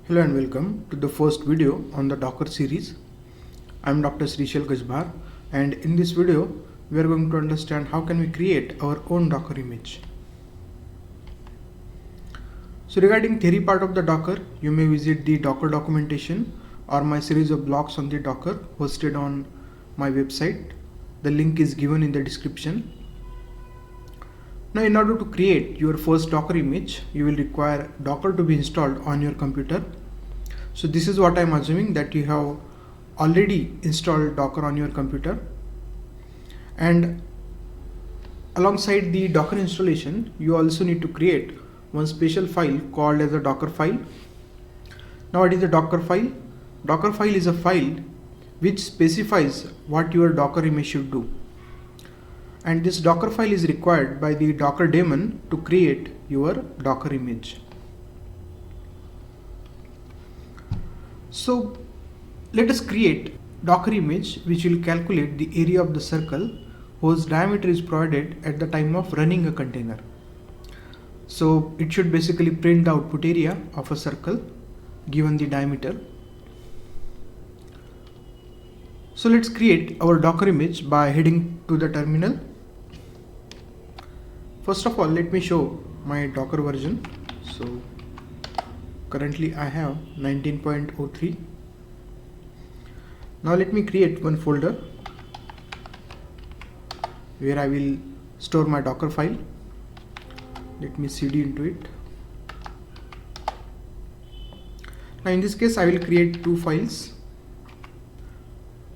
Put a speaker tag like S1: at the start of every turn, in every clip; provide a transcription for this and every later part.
S1: Hello and welcome to the first video on the Docker series. I am Dr. Srishal Gajbar, and in this video we are going to understand how can we create our own Docker image. So regarding theory part of the Docker, you may visit the Docker documentation or my series of blogs on the Docker hosted on my website. The link is given in the description. Now in order to create your first Docker image, you will require Docker to be installed on your computer. So this is what I am assuming, that you have already installed Docker on your computer. And alongside the Docker installation, you also need to create one special file called as a Docker file. Now what is a Docker file? Docker file is a file which specifies what your Docker image should do. And this Docker file is required by the Docker daemon to create your Docker image. So let us create Docker image which will calculate the area of the circle whose diameter is provided at the time of running a container. So it should basically print the output area of a circle given the diameter. So let's create our Docker image by heading to the terminal. First of all, let me show my Docker version. So currently I have 19.03. Now let me create one folder where I will store my Docker file. Let me cd into it. Now in this case I will create two files.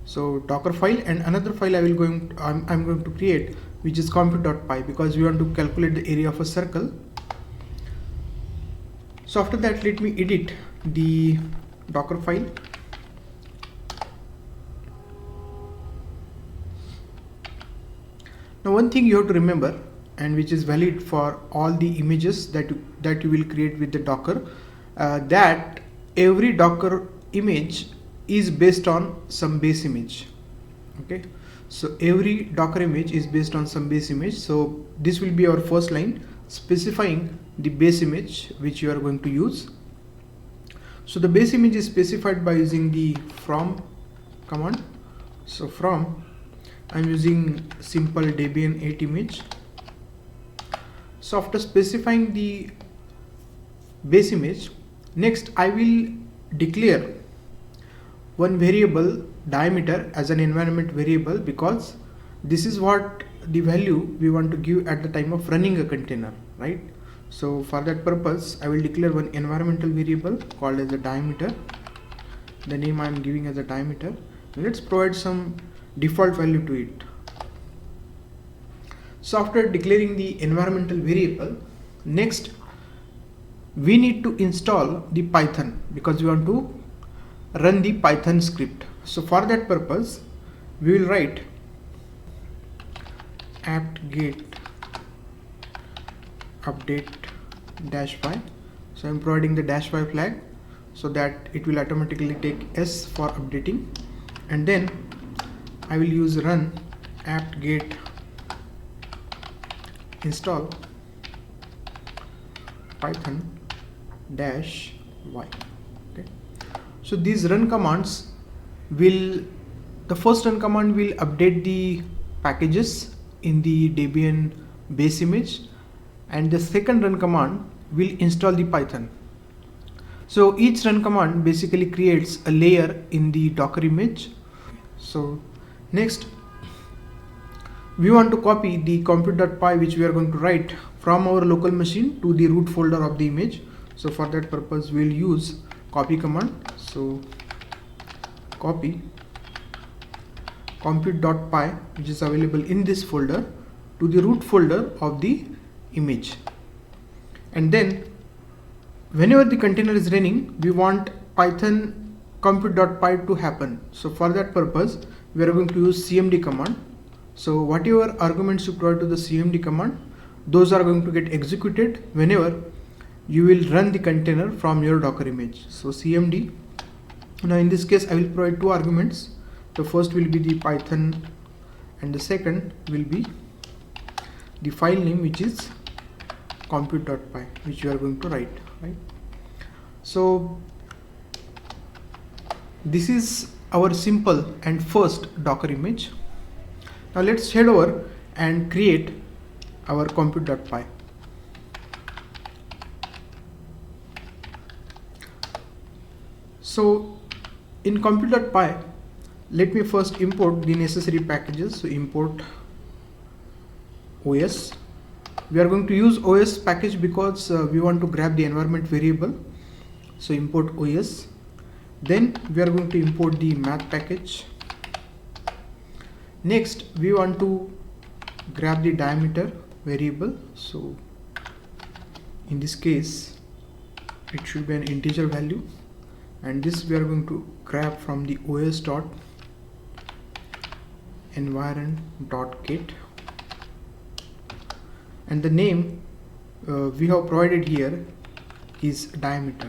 S1: So Docker file and another file I'm going to create, which is compute.py, because we want to calculate the area of a circle. So after that, let me edit the Docker file. Now one thing you have to remember, and which is valid for all the images that you will create with the Docker, that every Docker image is based on some base image. Okay, so every Docker image is based on some base image. So this will be our first line specifying the base image which you are going to use. So the base image is specified by using the from command. So from, I'm using simple Debian 8 image. So after specifying the base image, next I will declare one variable diameter as an environment variable, because this is what the value we want to give at the time of running a container, right? So for that purpose I will declare one environmental variable called as a diameter. The name I am giving as a diameter. Let's provide some default value to it. So after declaring the environmental variable, next we need to install the Python, because we want to run the Python script. So for that purpose we will write apt-get update -y. So I'm providing the -y flag so that it will automatically take S for updating, and then I will use run apt-get install Python -y. Okay. So these run commands the first run command will update the packages in the Debian base image, and the second run command will install the Python. So each run command basically creates a layer in the Docker image. So next we want to copy the compute.py which we are going to write from our local machine to the root folder of the image. So for that purpose we will use copy command. So copy compute.py, which is available in this folder, to the root folder of the image. And then whenever the container is running, we want Python compute.py to happen. So for that purpose we are going to use cmd command. So whatever arguments you provide to the cmd command, those are going to get executed whenever you will run the container from your Docker image. So cmd. Now in this case I will provide two arguments. The first will be the Python and the second will be the file name, which is compute.py, which you are going to write, right? So This is our simple and first Docker image. Now let's head over and create our compute.py. So in compute.py, let me first import the necessary packages. So import OS. We are going to use OS package because we want to grab the environment variable. So import OS. Then we are going to import the math package. Next we want to grab the diameter variable. So in this case it should be an integer value, and this we are going to grab from the os.environ.get, and the name we have provided here is diameter,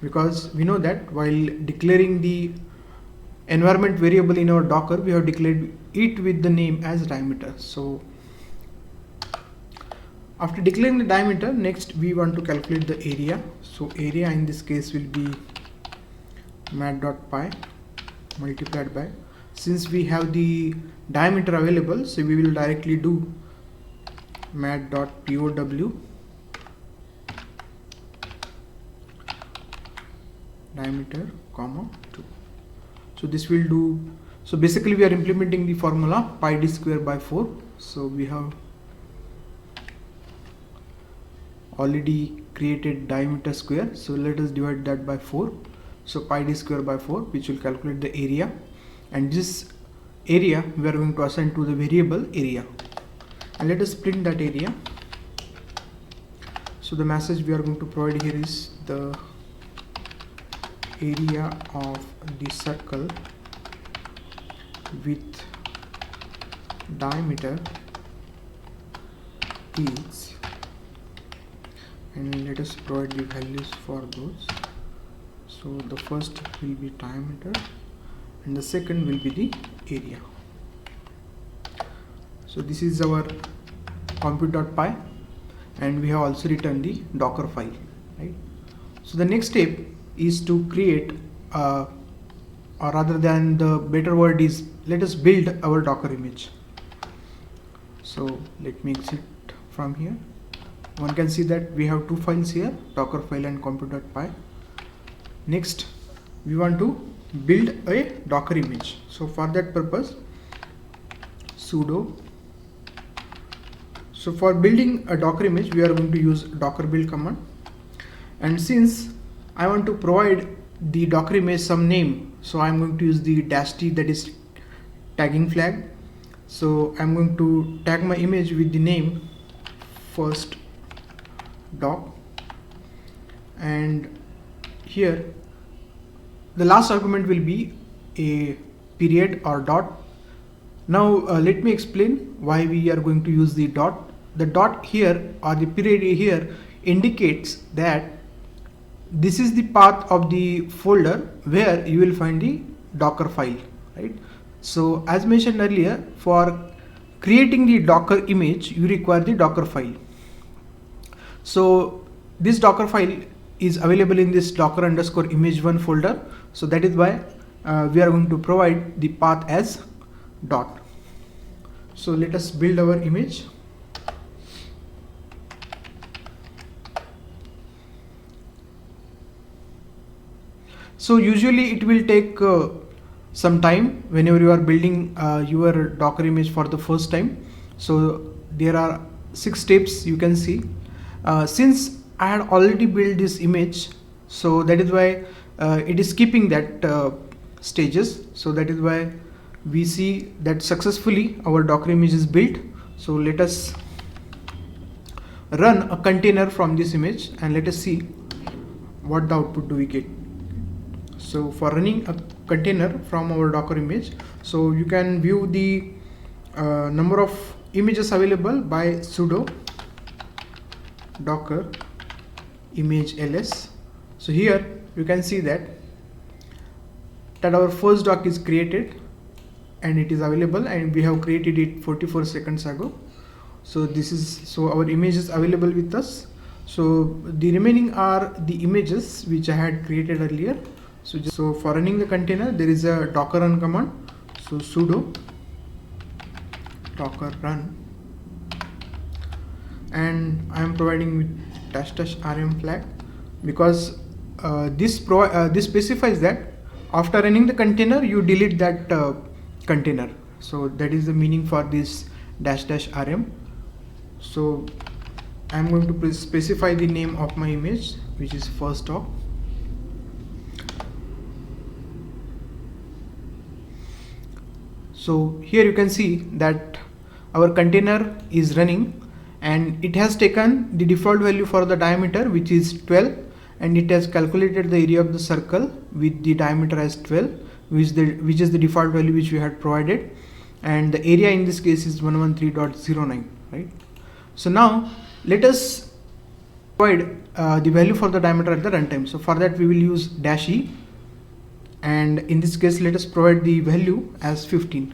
S1: because we know that while declaring the environment variable in our Docker, we have declared it with the name as diameter. So after declaring the diameter, next we want to calculate the area. So area in this case will be math.py multiplied by, since we have the diameter available, so we will directly do math.pow diameter comma 2. So this will do, so basically we are implementing the formula pi d square by 4. So we have already created diameter square, so let us divide that by 4. So pi d square by 4, which will calculate the area, and this area we are going to assign to the variable area, and let us print that area. So the message we are going to provide here is the area of the circle with diameter is, and let us provide the values for those. So the first will be diameter and the second will be the area. So this is our compute.py, and we have also written the Docker file, right? So the next step is to create or rather than the better word is, let us build our Docker image. So let me exit from here. One can see that we have two files here, Docker file and compute.py. Next we want to build a Docker image. So for that purpose, sudo. So for building a Docker image, we are going to use docker build command, and since I want to provide the Docker image some name, so I'm going to use the -t, that is tagging flag. So I'm going to tag my image with the name first doc, and here the last argument will be a period or dot. Now let me explain why we are going to use the dot. The dot here or the period here indicates that this is the path of the folder where you will find the Docker file, right? So as mentioned earlier, for creating the Docker image you require the Docker file. So this Docker file is available in this docker_image1 folder, so that is why we are going to provide the path as dot. So let us build our image. So usually it will take some time whenever you are building your Docker image for the first time. So there are 6 steps you can see. Since I had already built this image, so that is why it is skipping that stages. So that is why we see that successfully our Docker image is built. So let us run a container from this image and let us see what the output do we get. So for running a container from our Docker image, so you can view the number of images available by sudo docker image ls. So here you can see that our first doc is created and it is available, and we have created it 44 seconds ago. So this is, so our image is available with us. So the remaining are the images which I had created earlier. So for running the container, there is a docker run command. So sudo docker run, and I am providing with --rm flag because this specifies that after running the container you delete that container. So that is the meaning for this --rm. So I am going to specify the name of my image, which is first doc. So here you can see that our container is running, and it has taken the default value for the diameter, which is 12, and it has calculated the area of the circle with the diameter as 12, which is the default value which we had provided, and the area in this case is 113.09, right? So now let us provide the value for the diameter at the runtime. So for that we will use -e, and in this case let us provide the value as 15.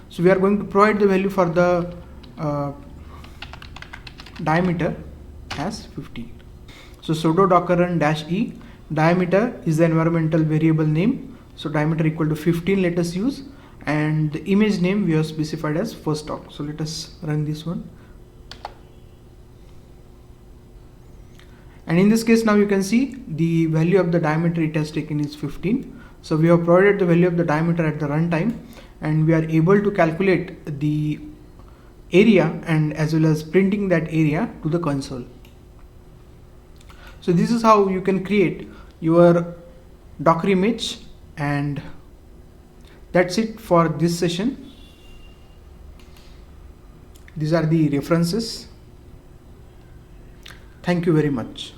S1: So we are going to provide the value for the diameter as 15. So sudo docker run -e, diameter is the environmental variable name, so diameter equal to 15 let us use, and the image name we have specified as first doc. So let us run this one, and in this case now you can see the value of the diameter it has taken is 15. So we have provided the value of the diameter at the runtime, and we are able to calculate the area and as well as printing that area to the console. So this is how you can create your Docker image, and that's it for this session. These are the references. Thank you very much.